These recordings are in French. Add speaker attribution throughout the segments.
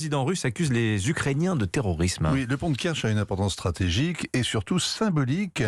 Speaker 1: Le président russe accuse les Ukrainiens de terrorisme.
Speaker 2: Oui, le pont de Kerch a une importance stratégique et surtout symbolique.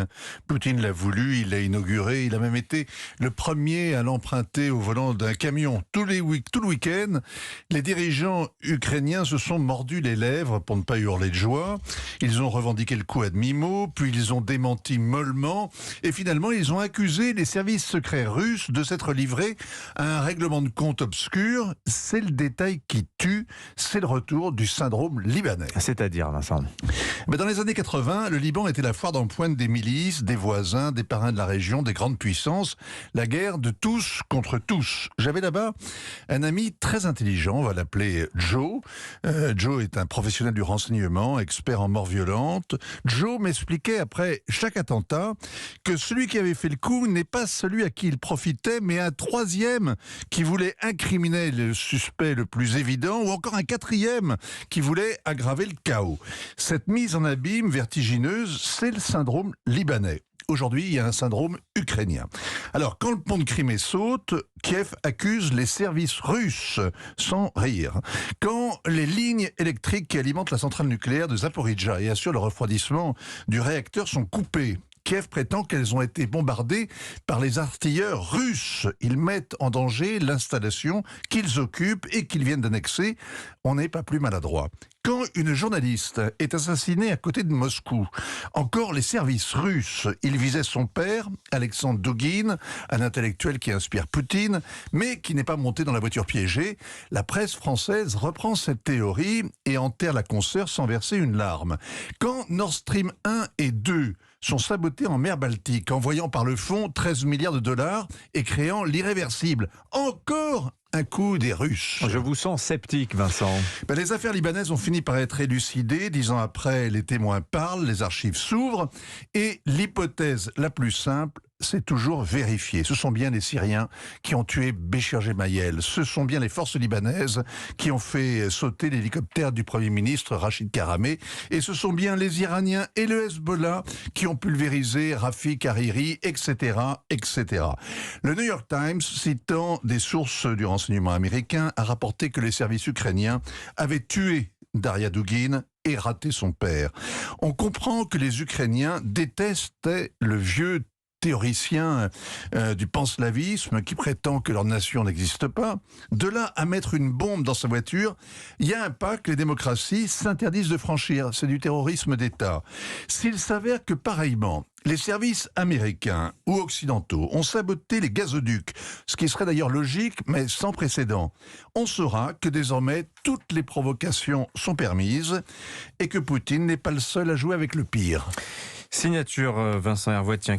Speaker 2: Poutine l'a voulu, il l'a inauguré, il a même été le premier à l'emprunter au volant d'un camion. Tout le week-end, les dirigeants ukrainiens se sont mordus les lèvres pour ne pas hurler de joie. Ils ont revendiqué le coup à demi-mot, puis ils ont démenti mollement et finalement ils ont accusé les services secrets russes de s'être livrés à un règlement de compte obscur. C'est le détail qui tue, c'est le retour du syndrome libanais.
Speaker 1: C'est-à-dire, Vincent?
Speaker 2: Dans les années 80, le Liban était la foire d'empointe des milices, des voisins, des parrains de la région, des grandes puissances, la guerre de tous contre tous. J'avais là-bas un ami très intelligent, on va l'appeler Joe. Joe est un professionnel du renseignement, expert en mort violente. Joe m'expliquait après chaque attentat que celui qui avait fait le coup n'est pas celui à qui il profitait, mais un troisième qui voulait incriminer le suspect le plus évident, ou encore un quatrième qui voulait aggraver le chaos. Cette mise en abîme vertigineuse, c'est le syndrome libanais. Aujourd'hui, il y a un syndrome ukrainien. Alors, quand le pont de Crimée saute, Kiev accuse les services russes, sans rire. Quand les lignes électriques qui alimentent la centrale nucléaire de Zaporijjia et assurent le refroidissement du réacteur sont coupées, Kiev prétend qu'elles ont été bombardées par les artilleurs russes. Ils mettent en danger l'installation qu'ils occupent et qu'ils viennent d'annexer. On n'est pas plus maladroit. Quand une journaliste est assassinée à côté de Moscou, encore les services russes, ils visaient son père, Alexandre Douguine, un intellectuel qui inspire Poutine, mais qui n'est pas monté dans la voiture piégée. La presse française reprend cette théorie et enterre la consoeur sans verser une larme. Quand Nord Stream 1 et 2 sont sabotés en mer Baltique, envoyant par le fond 13 milliards de dollars et créant l'irréversible. Encore un coup des Russes.
Speaker 1: Je vous sens sceptique, Vincent.
Speaker 2: Les affaires libanaises ont fini par être élucidées. 10 ans après, les témoins parlent, les archives s'ouvrent. Et l'hypothèse la plus simple, c'est toujours vérifié. Ce sont bien les Syriens qui ont tué Béchir Gemayel. Ce sont bien les forces libanaises qui ont fait sauter l'hélicoptère du Premier ministre Rachid Karameh. Et ce sont bien les Iraniens et le Hezbollah qui ont pulvérisé Rafik Hariri, etc., etc. Le New York Times, citant des sources du renseignement américain, a rapporté que les services ukrainiens avaient tué Daria Douguine et raté son père. On comprend que les Ukrainiens détestaient le vieux théoricien du panslavisme qui prétend que leur nation n'existe pas. De là à mettre une bombe dans sa voiture, il y a un pas que les démocraties s'interdisent de franchir. C'est du terrorisme d'État. S'il s'avère que pareillement, les services américains ou occidentaux ont saboté les gazoducs, ce qui serait d'ailleurs logique, mais sans précédent, on saura que désormais toutes les provocations sont permises et que Poutine n'est pas le seul à jouer avec le pire.
Speaker 1: Signature Vincent Hervouet, tiens,